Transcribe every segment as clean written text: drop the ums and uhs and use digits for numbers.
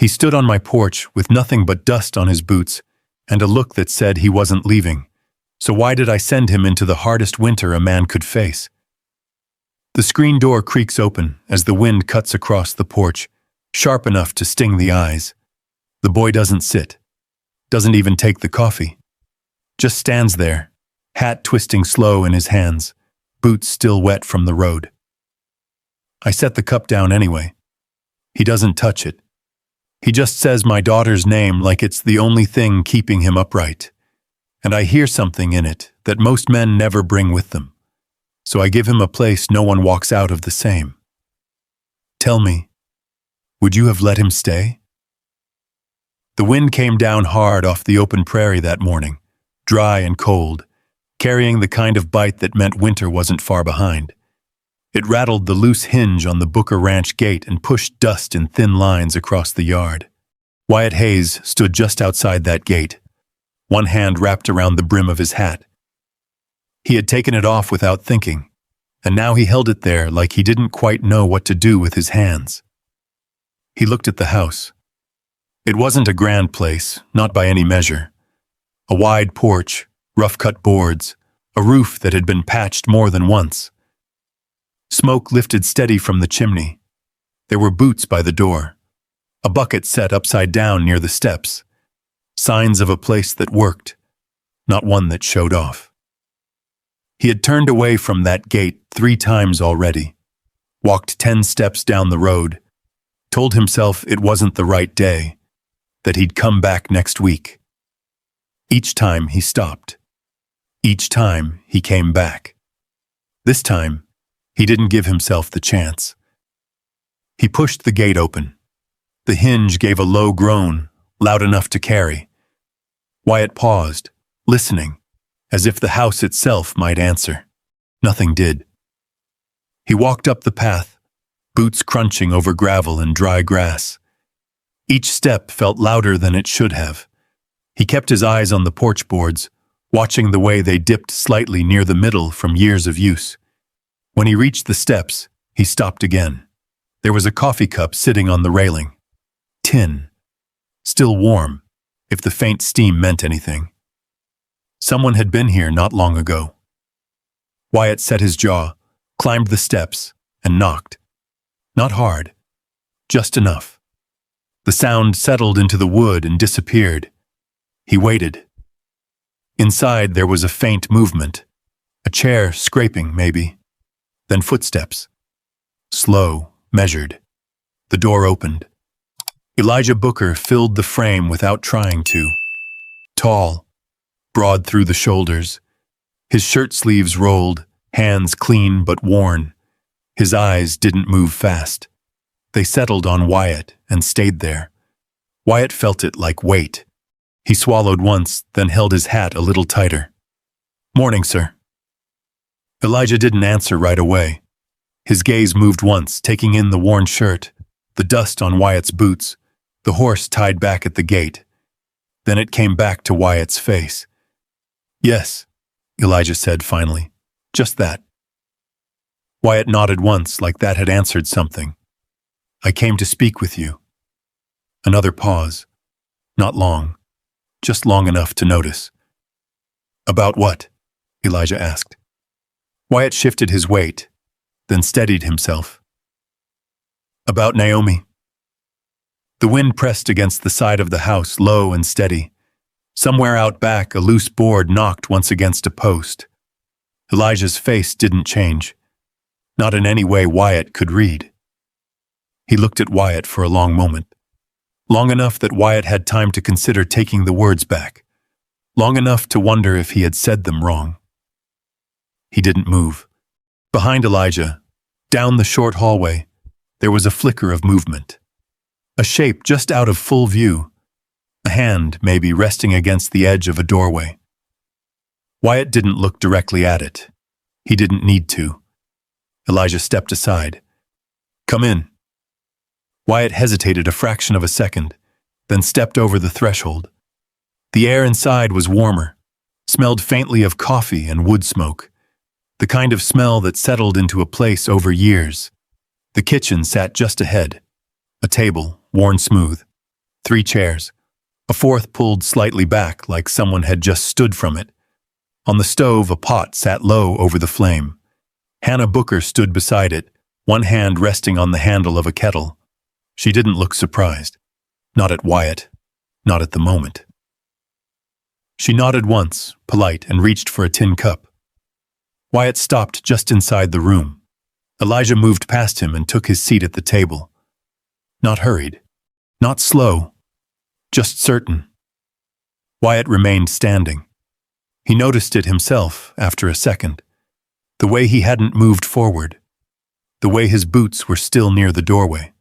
He stood on my porch with nothing but dust on his boots and a look that said he wasn't leaving. So why did I send him into the hardest winter a man could face? The screen door creaks open as the wind cuts across the porch, sharp enough to sting the eyes. The boy doesn't sit, doesn't even take the coffee. Just stands there, hat twisting slow in his hands, boots still wet from the road. I set the cup down anyway. He doesn't touch it. He just says my daughter's name like it's the only thing keeping him upright. And I hear something in it that most men never bring with them. So I give him a place no one walks out of the same. Tell me, would you have let him stay? The wind came down hard off the open prairie that morning, dry and cold, carrying the kind of bite that meant winter wasn't far behind. It rattled the loose hinge on the Booker Ranch gate and pushed dust in thin lines across the yard. Wyatt Hayes stood just outside that gate, one hand wrapped around the brim of his hat. He had taken it off without thinking, and now he held it there like he didn't quite know what to do with his hands. He looked at the house. It wasn't a grand place, not by any measure. A wide porch, rough-cut boards, a roof that had been patched more than once. Smoke lifted steady from the chimney. There were boots by the door, a bucket set upside down near the steps. Signs of a place that worked, not one that showed off. He had turned away from that gate 3 times already, walked 10 steps down the road, told himself it wasn't the right day, that he'd come back next week. Each time he stopped. Each time he came back. This time, he didn't give himself the chance. He pushed the gate open. The hinge gave a low groan, loud enough to carry. Wyatt paused, listening, as if the house itself might answer. Nothing did. He walked up the path, boots crunching over gravel and dry grass. Each step felt louder than it should have. He kept his eyes on the porch boards, watching the way they dipped slightly near the middle from years of use. When he reached the steps, he stopped again. There was a coffee cup sitting on the railing. Tin. Still warm, if the faint steam meant anything. Someone had been here not long ago. Wyatt set his jaw, climbed the steps, and knocked. Not hard, just enough. The sound settled into the wood and disappeared. He waited. Inside there was a faint movement, a chair scraping maybe. Then footsteps. Slow, measured. The door opened. Elijah Booker filled the frame without trying to. Tall, broad through the shoulders. His shirt sleeves rolled, hands clean but worn. His eyes didn't move fast. They settled on Wyatt and stayed there. Wyatt felt it like weight. He swallowed once, then held his hat a little tighter. "Morning, sir." Elijah didn't answer right away. His gaze moved once, taking in the worn shirt, the dust on Wyatt's boots, the horse tied back at the gate. Then it came back to Wyatt's face. "Yes," Elijah said finally. "Just that." Wyatt nodded once, like that had answered something. "I came to speak with you." Another pause. Not long, just long enough to notice. "About what?" Elijah asked. Wyatt shifted his weight, then steadied himself. "About Naomi." The wind pressed against the side of the house, low and steady. Somewhere out back, a loose board knocked once against a post. Elijah's face didn't change, not in any way Wyatt could read. He looked at Wyatt for a long moment, long enough that Wyatt had time to consider taking the words back, long enough to wonder if he had said them wrong. He didn't move. Behind Elijah, down the short hallway, there was a flicker of movement. A shape just out of full view, a hand maybe resting against the edge of a doorway. Wyatt didn't look directly at it. He didn't need to. Elijah stepped aside. "Come in." Wyatt hesitated a fraction of a second, then stepped over the threshold. The air inside was warmer, smelled faintly of coffee and wood smoke, the kind of smell that settled into a place over years. The kitchen sat just ahead, a table, worn smooth. 3 chairs. A fourth pulled slightly back like someone had just stood from it. On the stove, a pot sat low over the flame. Hannah Booker stood beside it, one hand resting on the handle of a kettle. She didn't look surprised. Not at Wyatt. Not at the moment. She nodded once, polite, and reached for a tin cup. Wyatt stopped just inside the room. Elijah moved past him and took his seat at the table. Not hurried. Not slow. Just certain. Wyatt remained standing. He noticed it himself after a second. The way he hadn't moved forward. The way his boots were still near the doorway.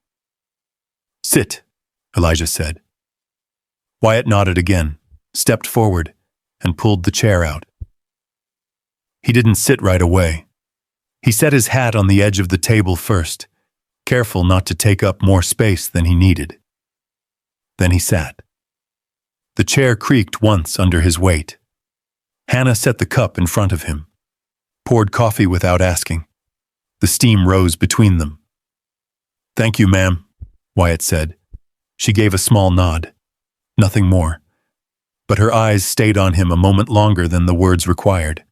"Sit," Elijah said. Wyatt nodded again, stepped forward, and pulled the chair out. He didn't sit right away. He set his hat on the edge of the table first, careful not to take up more space than he needed. Then he sat. The chair creaked once under his weight. Hannah set the cup in front of him, poured coffee without asking. The steam rose between them. "Thank you, ma'am," Wyatt said. She gave a small nod. Nothing more. But her eyes stayed on him a moment longer than the words required.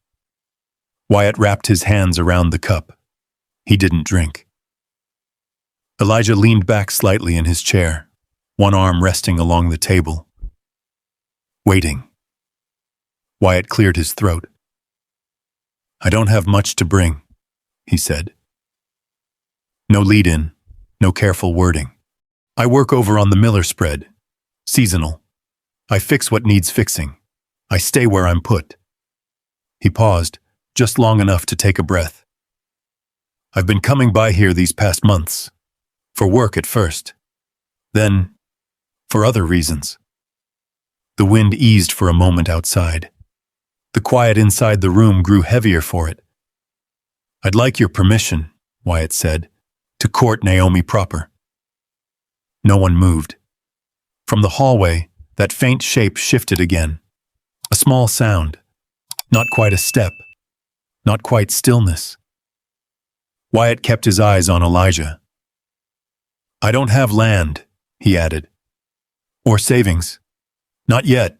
Wyatt wrapped his hands around the cup. He didn't drink. Elijah leaned back slightly in his chair, one arm resting along the table. Waiting. Wyatt cleared his throat. "I don't have much to bring," he said. No lead-in, no careful wording. "I work over on the Miller spread. Seasonal. I fix what needs fixing. I stay where I'm put." He paused, just long enough to take a breath. "I've been coming by here these past months. For work at first. Then, for other reasons." The wind eased for a moment outside. The quiet inside the room grew heavier for it. "I'd like your permission," Wyatt said, "to court Naomi proper." No one moved. From the hallway, that faint shape shifted again. A small sound. Not quite a step. Not quite stillness. Wyatt kept his eyes on Elijah. "I don't have land," he added. "Or savings. Not yet."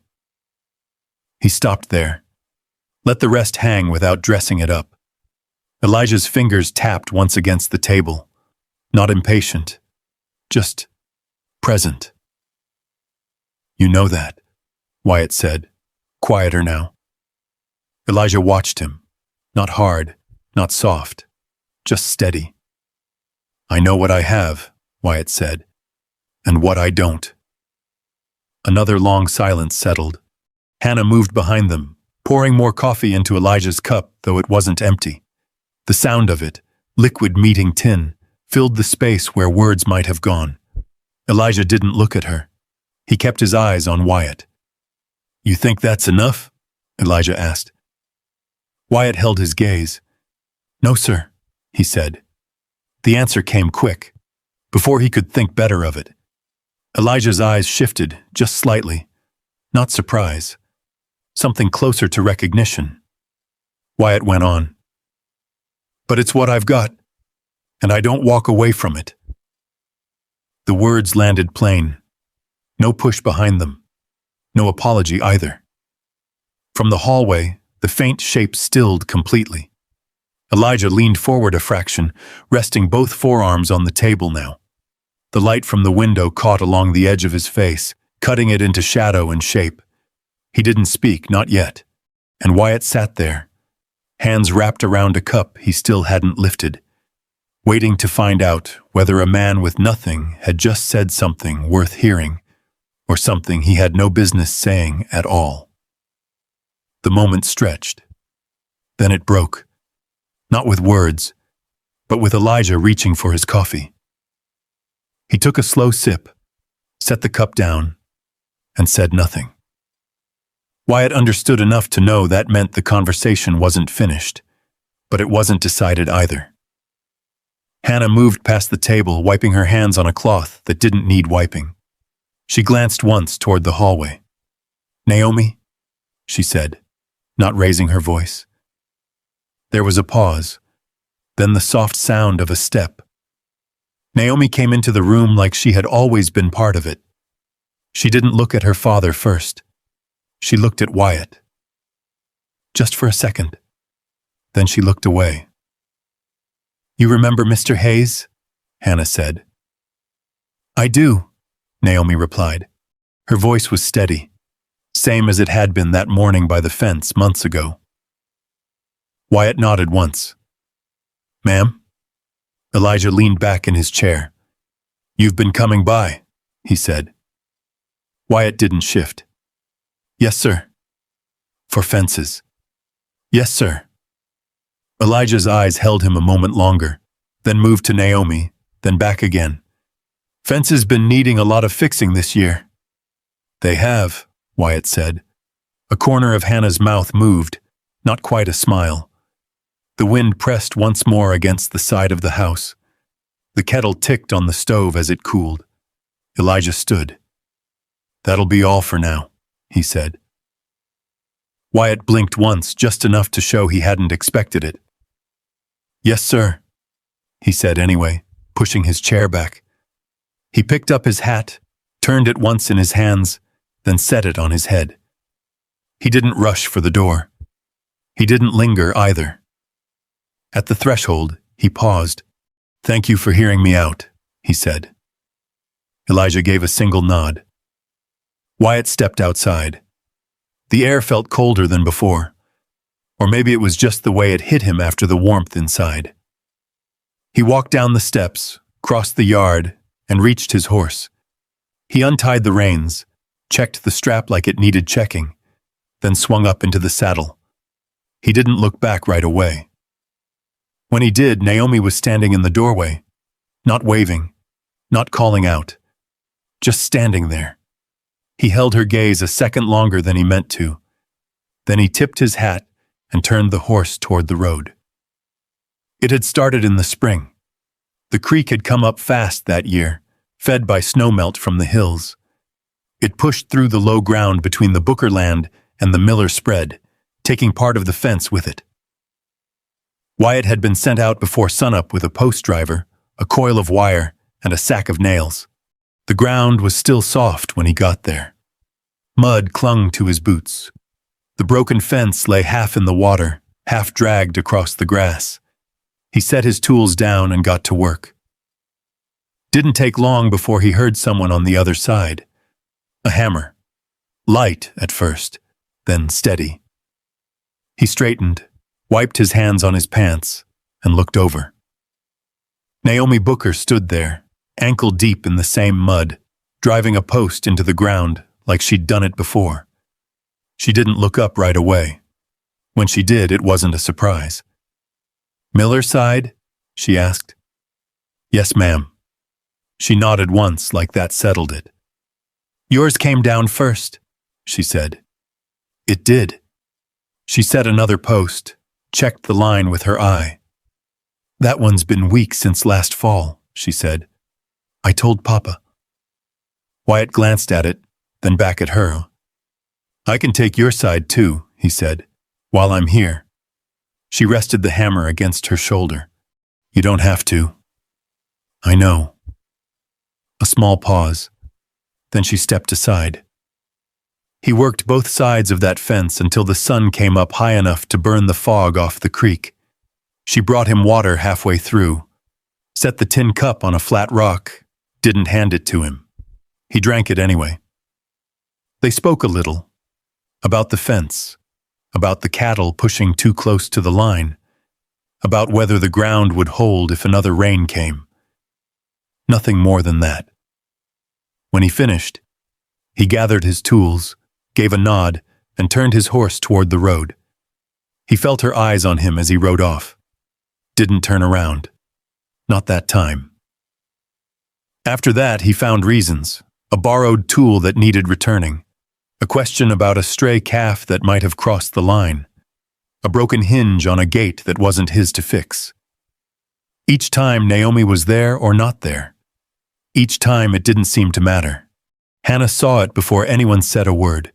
He stopped there. Let the rest hang without dressing it up. Elijah's fingers tapped once against the table. Not impatient. Just present. "You know that," Wyatt said, quieter now. Elijah watched him. Not hard, not soft. Just steady. "I know what I have," Wyatt said, "and what I don't." Another long silence settled. Hannah moved behind them, pouring more coffee into Elijah's cup, though it wasn't empty. The sound of it, liquid meeting tin, filled the space where words might have gone. Elijah didn't look at her. He kept his eyes on Wyatt. "You think that's enough?" Elijah asked. Wyatt held his gaze. "No, sir," he said. The answer came quick, before he could think better of it. Elijah's eyes shifted, just slightly. Not surprise. Something closer to recognition. Wyatt went on. "But it's what I've got, and I don't walk away from it." The words landed plain. No push behind them. No apology either. From the hallway, the faint shape stilled completely. Elijah leaned forward a fraction, resting both forearms on the table now. The light from the window caught along the edge of his face, cutting it into shadow and shape. He didn't speak, not yet, and Wyatt sat there, hands wrapped around a cup he still hadn't lifted, waiting to find out whether a man with nothing had just said something worth hearing, or something he had no business saying at all. The moment stretched. Then it broke, not with words, but with Elijah reaching for his coffee. He took a slow sip, set the cup down, and said nothing. Wyatt understood enough to know that meant the conversation wasn't finished, but it wasn't decided either. Hannah moved past the table, wiping her hands on a cloth that didn't need wiping. She glanced once toward the hallway. "Naomi?" she said, not raising her voice. There was a pause, then the soft sound of a step. Naomi came into the room like she had always been part of it. She didn't look at her father first. She looked at Wyatt. Just for a second. Then she looked away. "You remember Mr. Hayes?" Hannah said. "I do," Naomi replied. Her voice was steady, same as it had been that morning by the fence months ago. Wyatt nodded once. "Ma'am?" Elijah leaned back in his chair. "You've been coming by," he said. Wyatt didn't shift. "Yes, sir." "For fences." "Yes, sir." Elijah's eyes held him a moment longer, then moved to Naomi, then back again. "Fences been needing a lot of fixing this year." "They have," Wyatt said. A corner of Hannah's mouth moved, not quite a smile. The wind pressed once more against the side of the house. The kettle ticked on the stove as it cooled. Elijah stood. "That'll be all for now," he said. Wyatt blinked once, just enough to show he hadn't expected it. "Yes, sir," he said anyway, pushing his chair back. He picked up his hat, turned it once in his hands, then set it on his head. He didn't rush for the door. He didn't linger either. At the threshold, he paused. "Thank you for hearing me out," he said. Elijah gave a single nod. Wyatt stepped outside. The air felt colder than before, or maybe it was just the way it hit him after the warmth inside. He walked down the steps, crossed the yard, and reached his horse. He untied the reins, checked the strap like it needed checking, then swung up into the saddle. He didn't look back right away. When he did, Naomi was standing in the doorway, not waving, not calling out, just standing there. He held her gaze a second longer than he meant to. Then he tipped his hat and turned the horse toward the road. It had started in the spring. The creek had come up fast that year, fed by snowmelt from the hills. It pushed through the low ground between the Booker land and the Miller spread, taking part of the fence with it. Wyatt had been sent out before sunup with a post driver, a coil of wire, and a sack of nails. The ground was still soft when he got there. Mud clung to his boots. The broken fence lay half in the water, half dragged across the grass. He set his tools down and got to work. Didn't take long before he heard someone on the other side. A hammer. Light at first, then steady. He straightened, wiped his hands on his pants, and looked over. Naomi Booker stood there, ankle deep in the same mud, driving a post into the ground like she'd done it before. She didn't look up right away. When she did, it wasn't a surprise. "Miller side?" she asked. "Yes, ma'am." She nodded once, like that settled it. "Yours came down first," she said. "It did." She set another post, checked the line with her eye. "That one's been weak since last fall," she said. "I told Papa." Wyatt glanced at it, then back at her. "I can take your side too," he said, "while I'm here." She rested the hammer against her shoulder. "You don't have to." "I know." A small pause. Then she stepped aside. He worked both sides of that fence until the sun came up high enough to burn the fog off the creek. She brought him water halfway through, set the tin cup on a flat rock, didn't hand it to him. He drank it anyway. They spoke a little. About the fence, about the cattle pushing too close to the line, about whether the ground would hold if another rain came. Nothing more than that. When he finished, he gathered his tools, gave a nod, and turned his horse toward the road. He felt her eyes on him as he rode off. Didn't turn around. Not that time. After that, he found reasons. A borrowed tool that needed returning. A question about a stray calf that might have crossed the line. A broken hinge on a gate that wasn't his to fix. Each time Naomi was there or not there. Each time it didn't seem to matter. Hannah saw it before anyone said a word.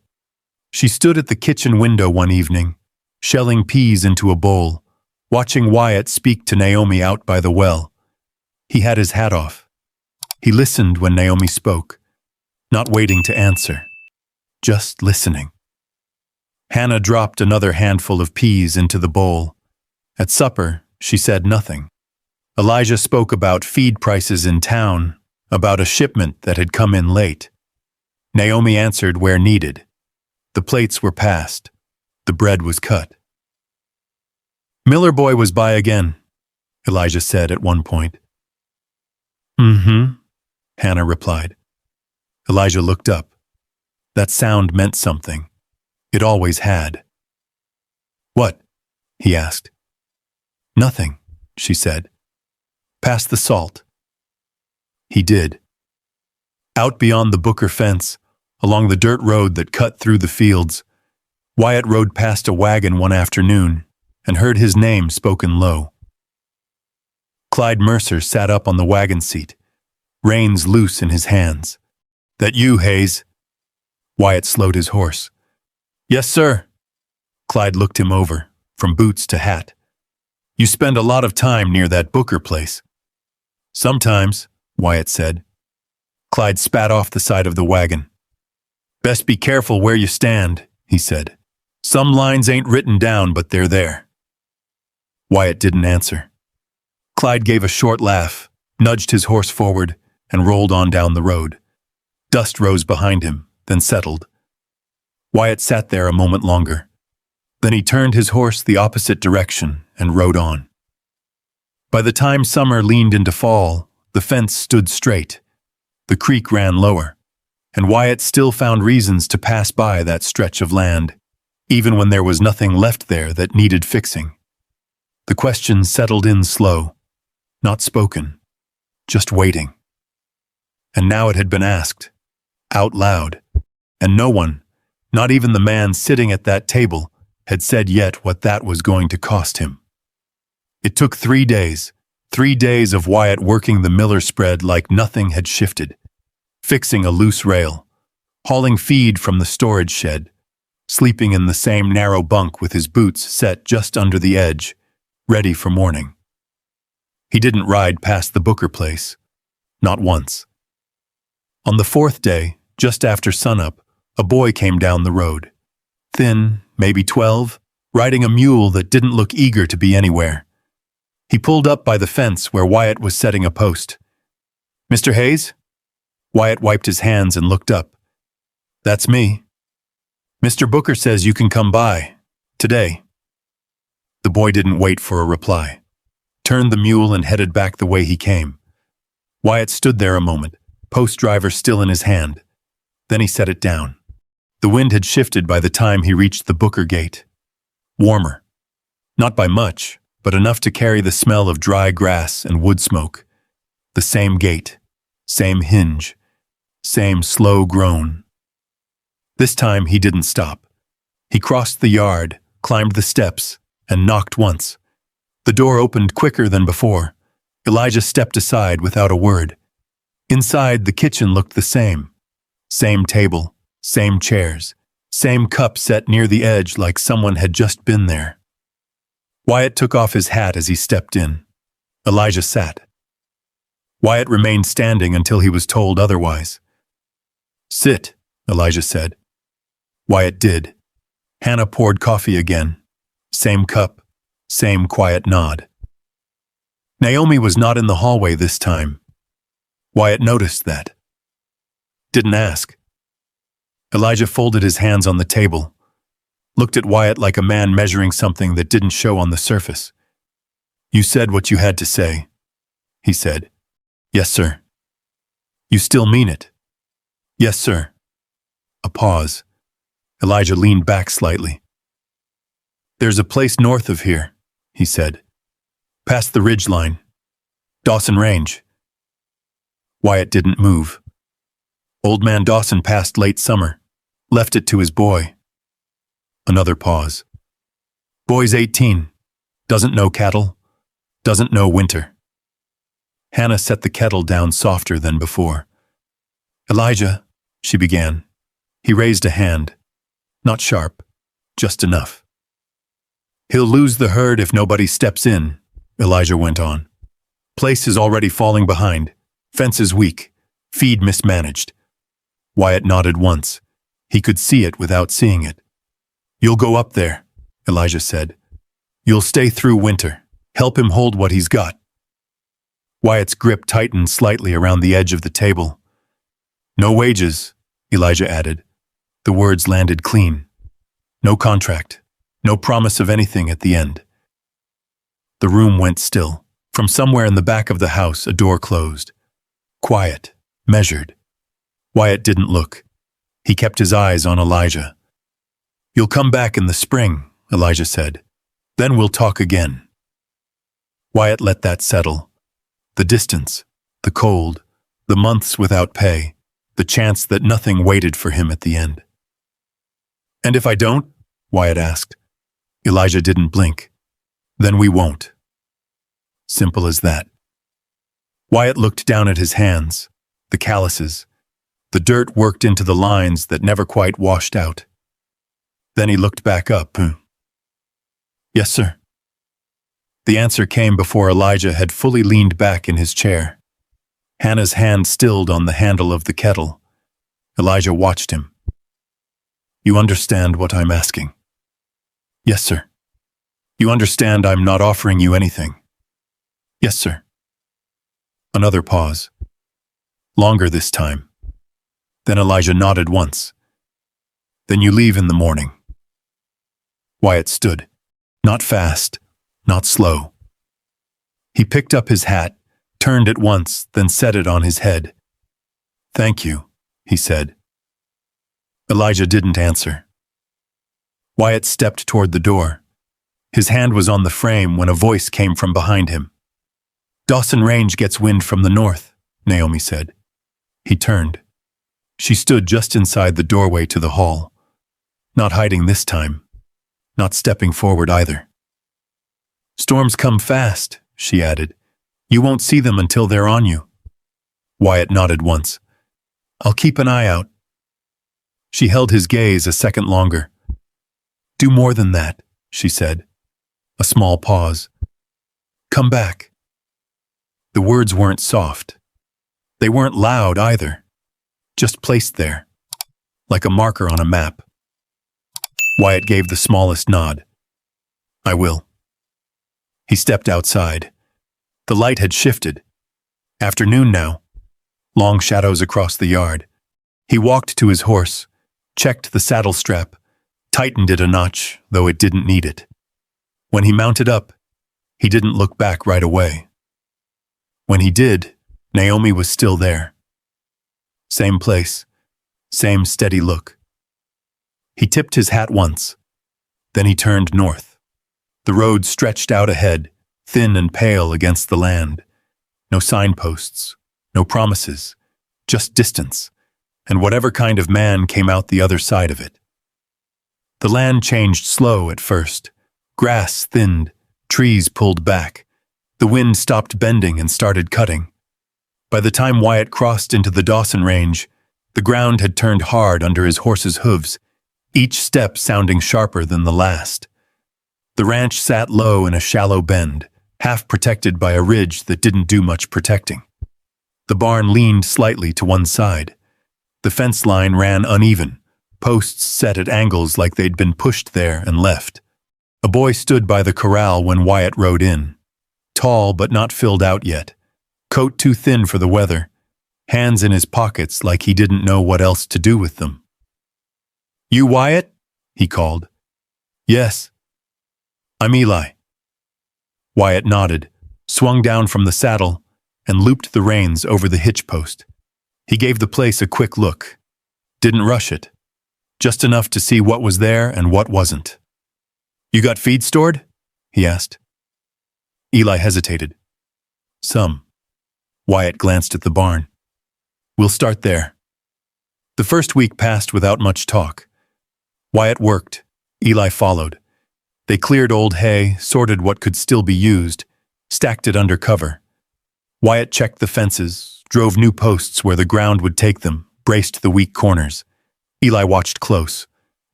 She stood at the kitchen window one evening, shelling peas into a bowl, watching Wyatt speak to Naomi out by the well. He had his hat off. He listened when Naomi spoke. not waiting to answer, just listening. Hannah dropped another handful of peas into the bowl. At supper, she said nothing. Elijah spoke about feed prices in town, about a shipment that had come in late. Naomi answered where needed. The plates were passed. The bread was cut. "Miller boy was by again," Elijah said at one point. "Mm-hmm," Hannah replied. Elijah looked up. That sound meant something. It always had. "What?" he asked. "Nothing," she said. "Pass the salt." He did. Out beyond the Booker fence, along the dirt road that cut through the fields, Wyatt rode past a wagon one afternoon and heard his name spoken low. Clyde Mercer sat up on the wagon seat, reins loose in his hands. "That you, Hayes?" Wyatt slowed his horse. "Yes, sir." Clyde looked him over, from boots to hat. "You spend a lot of time near that Booker place." "Sometimes," Wyatt said. Clyde spat off the side of the wagon. "Best be careful where you stand," he said. "Some lines ain't written down, but they're there." Wyatt didn't answer. Clyde gave a short laugh, nudged his horse forward, and rolled on down the road. Dust rose behind him, then settled. Wyatt sat there a moment longer. Then he turned his horse the opposite direction and rode on. By the time summer leaned into fall, the fence stood straight. The creek ran lower, and Wyatt still found reasons to pass by that stretch of land, even when there was nothing left there that needed fixing. The questions settled in slow, not spoken, just waiting. And now it had been asked, out loud, and no one, not even the man sitting at that table, had said yet what that was going to cost him. It took 3 days, 3 days of Wyatt working the Miller spread like nothing had shifted, fixing a loose rail, hauling feed from the storage shed, sleeping in the same narrow bunk with his boots set just under the edge, ready for morning. He didn't ride past the Booker place, not once. On the 4th day, just after sunup, a boy came down the road. Thin, maybe 12, riding a mule that didn't look eager to be anywhere. He pulled up by the fence where Wyatt was setting a post. "Mr. Hayes?" Wyatt wiped his hands and looked up. "That's me. Mr. Booker says you can come by. Today." The boy didn't wait for a reply. Turned the mule and headed back the way he came. Wyatt stood there a moment, post driver still in his hand. Then he set it down. The wind had shifted by the time he reached the Booker gate. Warmer. Not by much, but enough to carry the smell of dry grass and wood smoke. The same gate, same hinge, same slow groan. This time he didn't stop. He crossed the yard, climbed the steps, and knocked once. The door opened quicker than before. Elijah stepped aside without a word. Inside, the kitchen looked the same. Same table, same chairs, same cup set near the edge like someone had just been there. Wyatt took off his hat as he stepped in. Elijah sat. Wyatt remained standing until he was told otherwise. "Sit," Elijah said. Wyatt did. Hannah poured coffee again. Same cup, same quiet nod. Naomi was not in the hallway this time. Wyatt noticed that. Didn't ask. Elijah folded his hands on the table, looked at Wyatt like a man measuring something that didn't show on the surface. "You said what you had to say," he said. "Yes, sir." "You still mean it?" "Yes, sir." A pause. Elijah leaned back slightly. "There's a place north of here," he said. "Past the ridge line. Dawson Range." Wyatt didn't move. Old man Dawson passed late summer, left it to his boy. Another pause. "Boy's 18, doesn't know cattle, doesn't know winter." Hannah set the kettle down softer than before. "Elijah," she began. He raised a hand. Not sharp, just enough. "He'll lose the herd if nobody steps in," Elijah went on. "Place is already falling behind. Fence is weak. Feed mismanaged. Wyatt nodded once. He could see it without seeing it. "You'll go up there," Elijah said. "You'll stay through winter. Help him hold what he's got." Wyatt's grip tightened slightly around the edge of the table. "No wages," Elijah added. The words landed clean. No contract. No promise of anything at the end. The room went still. From somewhere in the back of the house, a door closed. Quiet. Measured. Wyatt didn't look. He kept his eyes on Elijah. "You'll come back in the spring," Elijah said. "Then we'll talk again." Wyatt let that settle. The distance, the cold, the months without pay, the chance that nothing waited for him at the end. "And if I don't?" Wyatt asked. Elijah didn't blink. "Then we won't." Simple as that. Wyatt looked down at his hands, the calluses. The dirt worked into the lines that never quite washed out. Then he looked back up. "Yes, sir." The answer came before Elijah had fully leaned back in his chair. Hannah's hand stilled on the handle of the kettle. Elijah watched him. "You understand what I'm asking?" "Yes, sir." "You understand I'm not offering you anything?" "Yes, sir." Another pause. Longer this time. Then Elijah nodded once. "Then you leave in the morning." Wyatt stood. Not fast, not slow. He picked up his hat, turned it once, then set it on his head. "Thank you," he said. Elijah didn't answer. Wyatt stepped toward the door. His hand was on the frame when a voice came from behind him. "Dawson Range gets wind from the north," Naomi said. He turned. She stood just inside the doorway to the hall. Not hiding this time. Not stepping forward either. "Storms come fast," she added. "You won't see them until they're on you." Wyatt nodded once. "I'll keep an eye out." She held his gaze a second longer. "Do more than that," she said. A small pause. "Come back." The words weren't soft. They weren't loud either. Just placed there, like a marker on a map. Wyatt gave the smallest nod. "I will." He stepped outside. The light had shifted. Afternoon now. Long shadows across the yard. He walked to his horse, checked the saddle strap, tightened it a notch, though it didn't need it. When he mounted up, he didn't look back right away. When he did, Naomi was still there. Same place, same steady look. He tipped his hat once. Then he turned north. The road stretched out ahead, thin and pale against the land. No signposts, no promises, just distance, and whatever kind of man came out the other side of it. The land changed slow at first. Grass thinned, trees pulled back. The wind stopped bending and started cutting. By the time Wyatt crossed into the Dawson Range, the ground had turned hard under his horse's hooves, each step sounding sharper than the last. The ranch sat low in a shallow bend, half protected by a ridge that didn't do much protecting. The barn leaned slightly to one side. The fence line ran uneven, posts set at angles like they'd been pushed there and left. A boy stood by the corral when Wyatt rode in. Tall but not filled out yet. Coat too thin for the weather. Hands in his pockets like he didn't know what else to do with them. "You Wyatt?" he called. "Yes." "I'm Eli." Wyatt nodded, swung down from the saddle, and looped the reins over the hitch post. He gave the place a quick look. Didn't rush it. Just enough to see what was there and what wasn't. "You got feed stored?" he asked. Eli hesitated. "Some." Wyatt glanced at the barn. "We'll start there." The first week passed without much talk. Wyatt worked. Eli followed. They cleared old hay, sorted what could still be used, stacked it under cover. Wyatt checked the fences, drove new posts where the ground would take them, braced the weak corners. Eli watched close,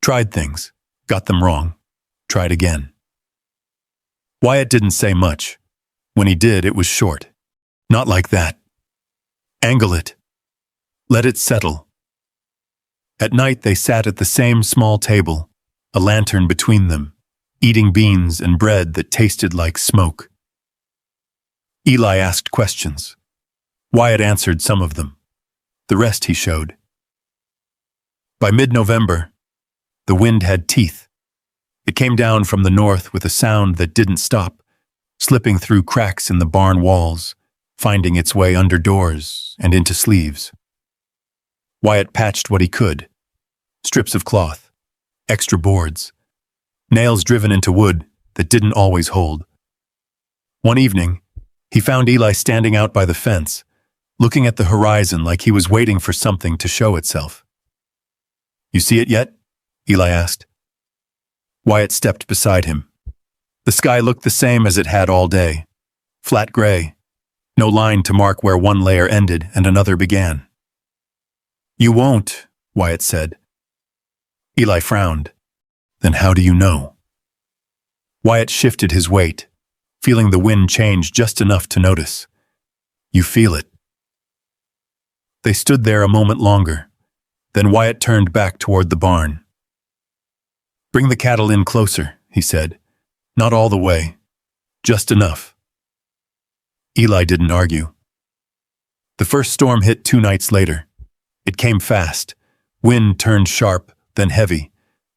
tried things, got them wrong, tried again. Wyatt didn't say much. When he did, it was short. "Not like that. Angle it. Let it settle." At night they sat at the same small table, a lantern between them, eating beans and bread that tasted like smoke. Eli asked questions. Wyatt answered some of them. The rest he showed. By mid-November, the wind had teeth. It came down from the north with a sound that didn't stop, slipping through cracks in the barn walls, finding its way under doors and into sleeves. Wyatt patched what he could. Strips of cloth, extra boards, nails driven into wood that didn't always hold. One evening, he found Eli standing out by the fence, looking at the horizon like he was waiting for something to show itself. "You see it yet?" Eli asked. Wyatt stepped beside him. The sky looked the same as it had all day, flat gray, no line to mark where one layer ended and another began. "You won't," Wyatt said. Eli frowned. "Then how do you know?" Wyatt shifted his weight, feeling the wind change just enough to notice. "You feel it." They stood there a moment longer. Then Wyatt turned back toward the barn. "Bring the cattle in closer," he said. "Not all the way. Just enough." Eli didn't argue. The first storm hit 2 nights later. It came fast. Wind turned sharp, then heavy.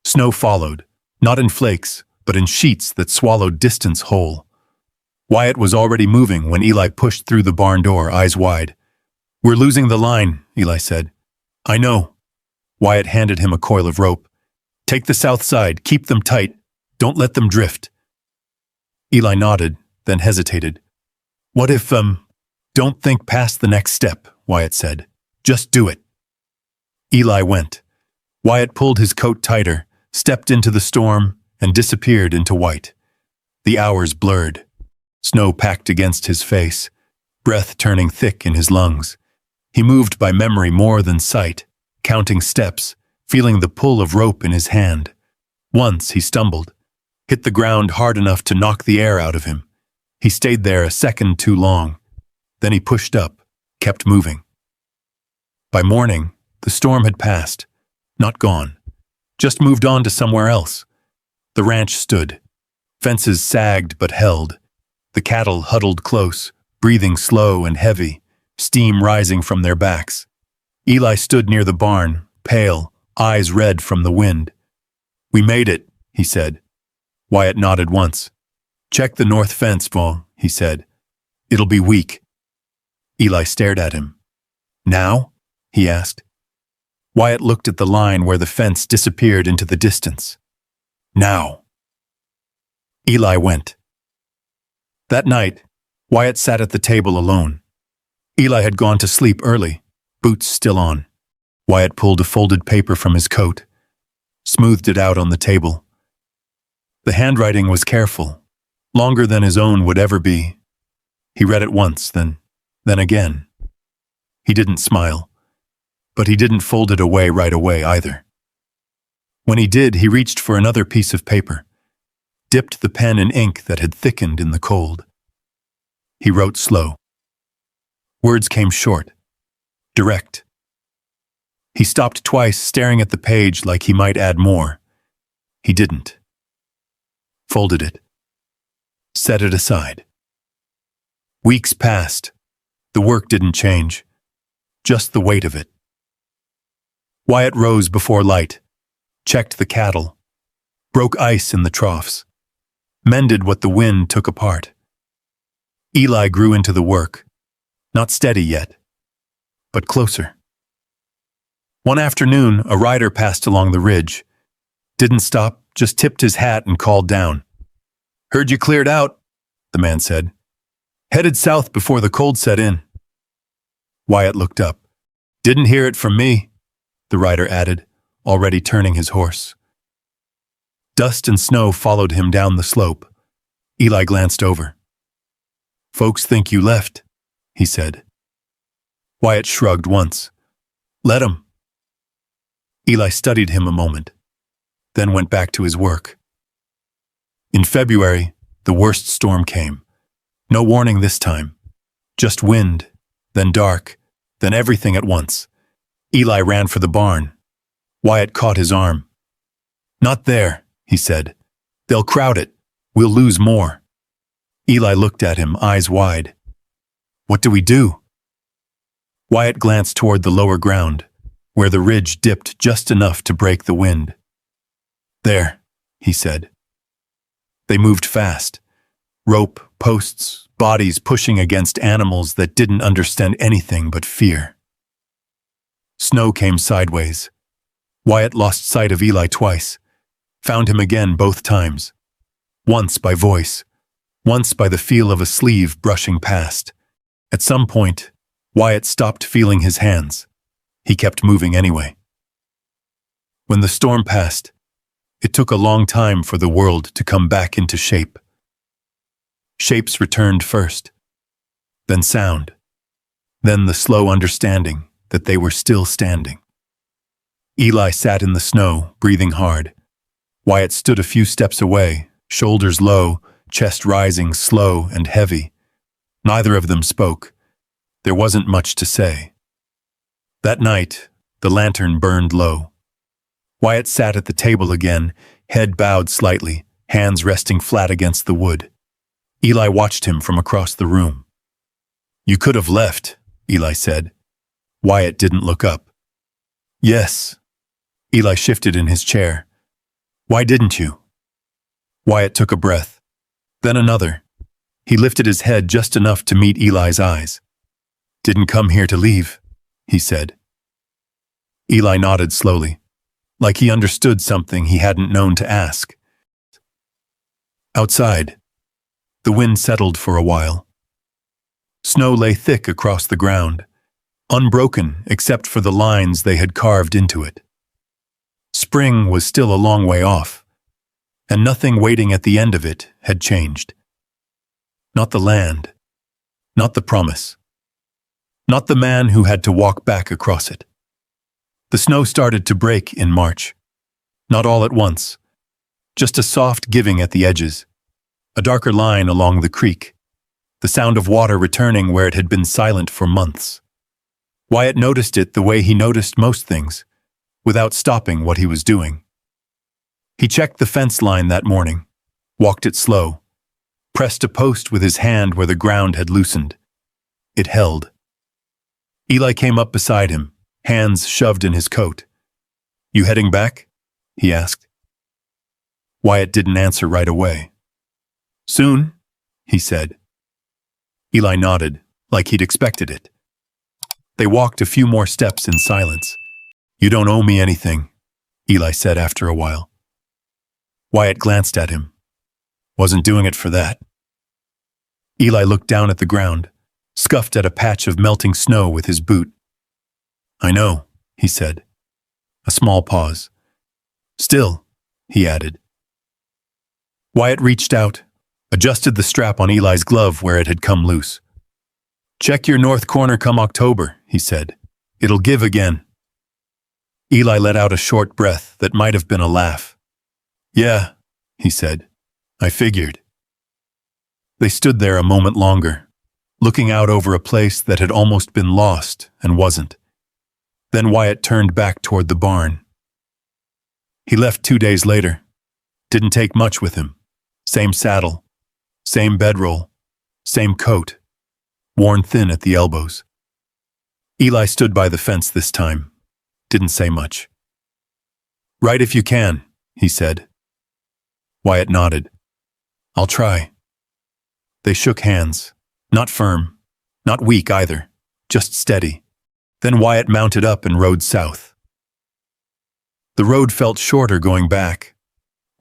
Snow followed, not in flakes, but in sheets that swallowed distance whole. Wyatt was already moving when Eli pushed through the barn door, eyes wide. "We're losing the line," Eli said. "I know." Wyatt handed him a coil of rope. "Take the south side, keep them tight. Don't let them drift." Eli nodded, then hesitated. "What if, Don't think past the next step," Wyatt said. "Just do it." Eli went. Wyatt pulled his coat tighter, stepped into the storm, and disappeared into white. The hours blurred. Snow packed against his face, breath turning thick in his lungs. He moved by memory more than sight, counting steps, feeling the pull of rope in his hand. Once he stumbled, hit the ground hard enough to knock the air out of him. He stayed there a second too long. Then he pushed up, kept moving. By morning, the storm had passed, not gone, just moved on to somewhere else. The ranch stood. Fences sagged but held. The cattle huddled close, breathing slow and heavy, steam rising from their backs. Eli stood near the barn, pale, eyes red from the wind. "We made it," he said. Wyatt nodded once. "Check the north fence, Paul," he said. "It'll be weak." Eli stared at him. "Now?" he asked. Wyatt looked at the line where the fence disappeared into the distance. "Now." Eli went. That night, Wyatt sat at the table alone. Eli had gone to sleep early, boots still on. Wyatt pulled a folded paper from his coat, smoothed it out on the table. The handwriting was careful, longer than his own would ever be. He read it once, then again. He didn't smile, but he didn't fold it away right away either. When he did, he reached for another piece of paper, dipped the pen in ink that had thickened in the cold. He wrote slow. Words came short, direct. He stopped twice, staring at the page like he might add more. He didn't. Folded it. Set it aside. Weeks passed. The work didn't change, just the weight of it. Wyatt rose before light, checked the cattle, broke ice in the troughs, mended what the wind took apart. Eli grew into the work, not steady yet, but closer. One afternoon, a rider passed along the ridge. Didn't stop, just tipped his hat and called down. "Heard you cleared out," the man said. "Headed south before the cold set in." Wyatt looked up. "Didn't hear it from me," the rider added, already turning his horse. Dust and snow followed him down the slope. Eli glanced over. "Folks think you left," he said. Wyatt shrugged once. "Let 'em." Eli studied him a moment, then went back to his work. In February, the worst storm came. No warning this time. Just wind, then dark, then everything at once. Eli ran for the barn. Wyatt caught his arm. "Not there," he said. "They'll crowd it. We'll lose more." Eli looked at him, eyes wide. "What do we do?" Wyatt glanced toward the lower ground, where the ridge dipped just enough to break the wind. "There," he said. They moved fast. Rope, posts, bodies pushing against animals that didn't understand anything but fear. Snow came sideways. Wyatt lost sight of Eli twice, found him again both times. Once by voice, once by the feel of a sleeve brushing past. At some point, Wyatt stopped feeling his hands. He kept moving anyway. When the storm passed, it took a long time for the world to come back into shape. Shapes returned first, then sound, then the slow understanding that they were still standing. Eli sat in the snow, breathing hard. Wyatt stood a few steps away, shoulders low, chest rising slow and heavy. Neither of them spoke. There wasn't much to say. That night, the lantern burned low. Wyatt sat at the table again, head bowed slightly, hands resting flat against the wood. Eli watched him from across the room. "You could have left," Eli said. Wyatt didn't look up. "Yes." Eli shifted in his chair. "Why didn't you?" Wyatt took a breath, then another. He lifted his head just enough to meet Eli's eyes. "Didn't come here to leave," he said. Eli nodded slowly, like he understood something he hadn't known to ask. Outside, the wind settled for a while. Snow lay thick across the ground, unbroken except for the lines they had carved into it. Spring was still a long way off, and nothing waiting at the end of it had changed. Not the land, not the promise, not the man who had to walk back across it. The snow started to break in March. Not all at once, just a soft giving at the edges, a darker line along the creek, the sound of water returning where it had been silent for months. Wyatt noticed it the way he noticed most things, without stopping what he was doing. He checked the fence line that morning, walked it slow, pressed a post with his hand where the ground had loosened. It held. Eli came up beside him, hands shoved in his coat. "You heading back?" he asked. Wyatt didn't answer right away. "Soon," he said. Eli nodded, like he'd expected it. They walked a few more steps in silence. "You don't owe me anything," Eli said after a while. Wyatt glanced at him. "Wasn't doing it for that." Eli looked down at the ground, scuffed at a patch of melting snow with his boot. "I know," he said. A small pause. "Still," he added. Wyatt reached out, adjusted the strap on Eli's glove where it had come loose. "Check your north corner come October," he said. "It'll give again." Eli let out a short breath that might have been a laugh. "Yeah," he said. "I figured." They stood there a moment longer, looking out over a place that had almost been lost and wasn't. Then Wyatt turned back toward the barn. He left 2 days later. Didn't take much with him. Same saddle, same bedroll, same coat, worn thin at the elbows. Eli stood by the fence this time. Didn't say much. "Write if you can," he said. Wyatt nodded. "I'll try." They shook hands. Not firm, not weak either, just steady. Then Wyatt mounted up and rode south. The road felt shorter going back,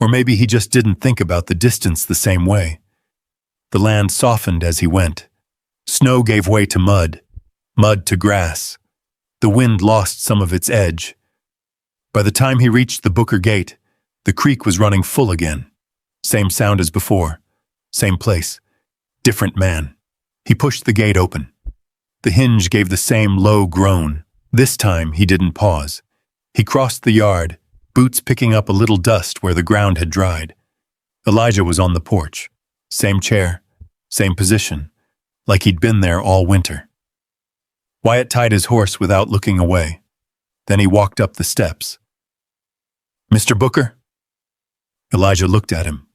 or maybe he just didn't think about the distance the same way. The land softened as he went. Snow gave way to mud, mud to grass. The wind lost some of its edge. By the time he reached the Booker Gate, the creek was running full again. Same sound as before, same place, different man. He pushed the gate open. The hinge gave the same low groan. This time he didn't pause. He crossed the yard, boots picking up a little dust where the ground had dried. Elijah was on the porch. Same chair, same position, like he'd been there all winter. Wyatt tied his horse without looking away. Then he walked up the steps. Mr. Booker? Elijah looked at him,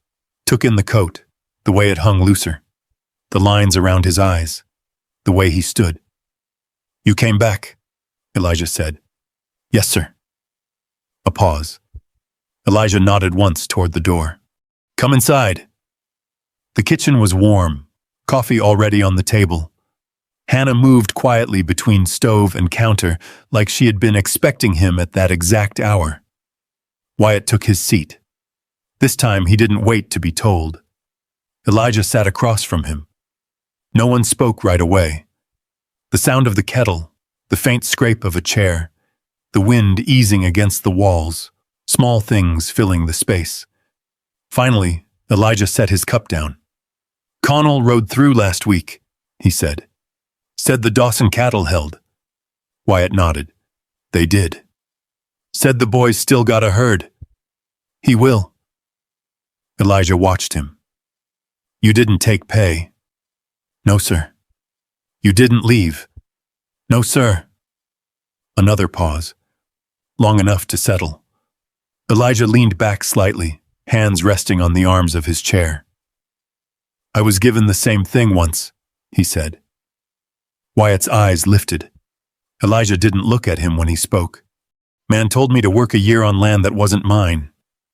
took in the coat, the way it hung looser, the lines around his eyes, the way he stood. You came back, Elijah said. Yes, sir. A pause. Elijah nodded once toward the door. Come inside. The kitchen was warm, coffee already on the table. Hannah moved quietly between stove and counter like she had been expecting him at that exact hour. Wyatt took his seat. This time he didn't wait to be told. Elijah sat across from him. No one spoke right away. The sound of the kettle, the faint scrape of a chair, the wind easing against the walls, small things filling the space. Finally, Elijah set his cup down. Connell rode through last week, he said. Said the Dawson cattle held. Wyatt nodded. They did. Said the boys still got a herd. He will. Elijah watched him. You didn't take pay. No, sir. You didn't leave. No, sir. Another pause. Long enough to settle. Elijah leaned back slightly, hands resting on the arms of his chair. I was given the same thing once, he said. Wyatt's eyes lifted. Elijah didn't look at him when he spoke. Man told me to work a year on land that wasn't mine.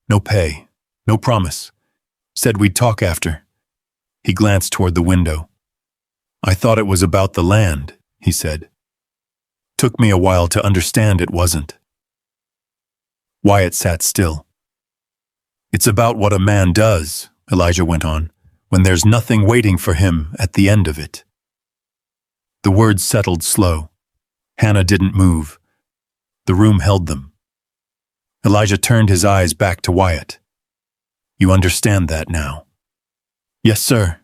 No pay, no promise. Said we'd talk after. He glanced toward the window. I thought it was about the land, he said. Took me a while to understand it wasn't. Wyatt sat still. It's about what a man does, Elijah went on, when there's nothing waiting for him at the end of it. The words settled slow. Hannah didn't move. The room held them. Elijah turned his eyes back to Wyatt. You understand that now? Yes, sir.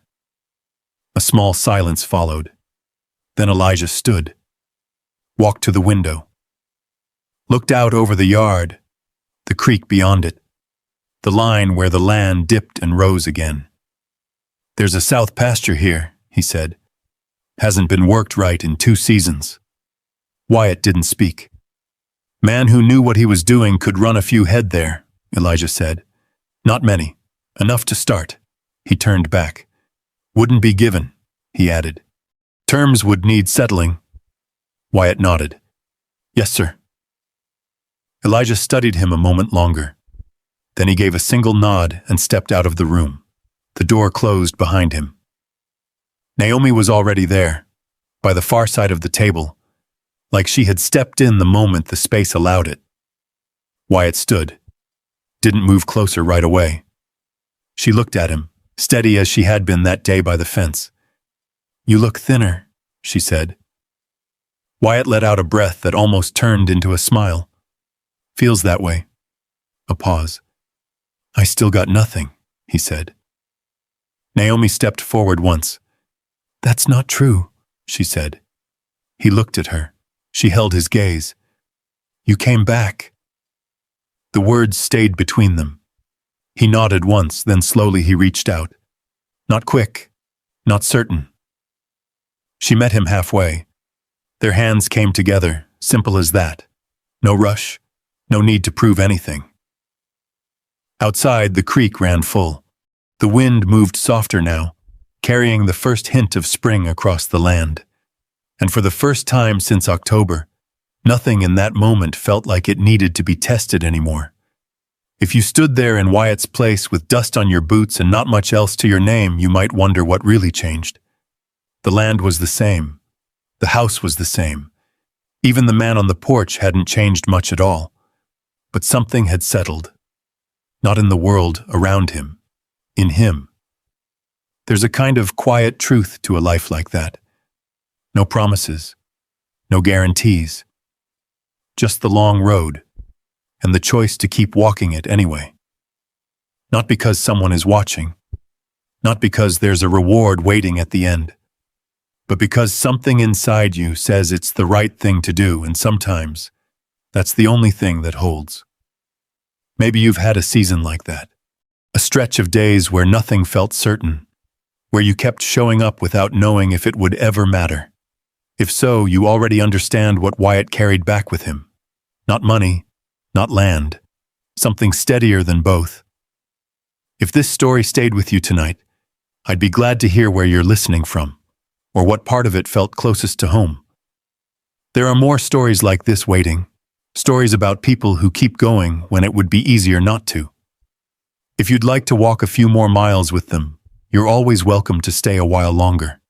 A small silence followed. Then Elijah stood, walked to the window, looked out over the yard, the creek beyond it, the line where the land dipped and rose again. There's a south pasture here, he said. Hasn't been worked right in 2 seasons. Wyatt didn't speak. Man who knew what he was doing could run a few head there, Elijah said. Not many. Enough to start. He turned back. Wouldn't be given, he added. Terms would need settling. Wyatt nodded. Yes, sir. Elijah studied him a moment longer. Then he gave a single nod and stepped out of the room. The door closed behind him. Naomi was already there, by the far side of the table, like she had stepped in the moment the space allowed it. Wyatt stood, didn't move closer right away. She looked at him, steady as she had been that day by the fence. You look thinner, she said. Wyatt let out a breath that almost turned into a smile. Feels that way. A pause. I still got nothing, he said. Naomi stepped forward once. That's not true, she said. He looked at her. She held his gaze. You came back. The words stayed between them. He nodded once, then slowly he reached out. Not quick, not certain. She met him halfway. Their hands came together, simple as that. No rush, no need to prove anything. Outside, the creek ran full. The wind moved softer now, carrying the first hint of spring across the land. And for the first time since October, nothing in that moment felt like it needed to be tested anymore. If you stood there in Wyatt's place with dust on your boots and not much else to your name, you might wonder what really changed. The land was the same. The house was the same. Even the man on the porch hadn't changed much at all. But something had settled. Not in the world around him. In him. There's a kind of quiet truth to a life like that. No promises. No guarantees. Just the long road. And the choice to keep walking it anyway. Not because someone is watching. Not because there's a reward waiting at the end. But because something inside you says it's the right thing to do, and sometimes that's the only thing that holds. Maybe you've had a season like that. A stretch of days where nothing felt certain. Where you kept showing up without knowing if it would ever matter. If so, you already understand what Wyatt carried back with him. Not money. Not land. something steadier than both. If this story stayed with you tonight, I'd be glad to hear where you're listening from, or what part of it felt closest to home. There are more stories like this waiting, stories about people who keep going when it would be easier not to. If you'd like to walk a few more miles with them, you're always welcome to stay a while longer.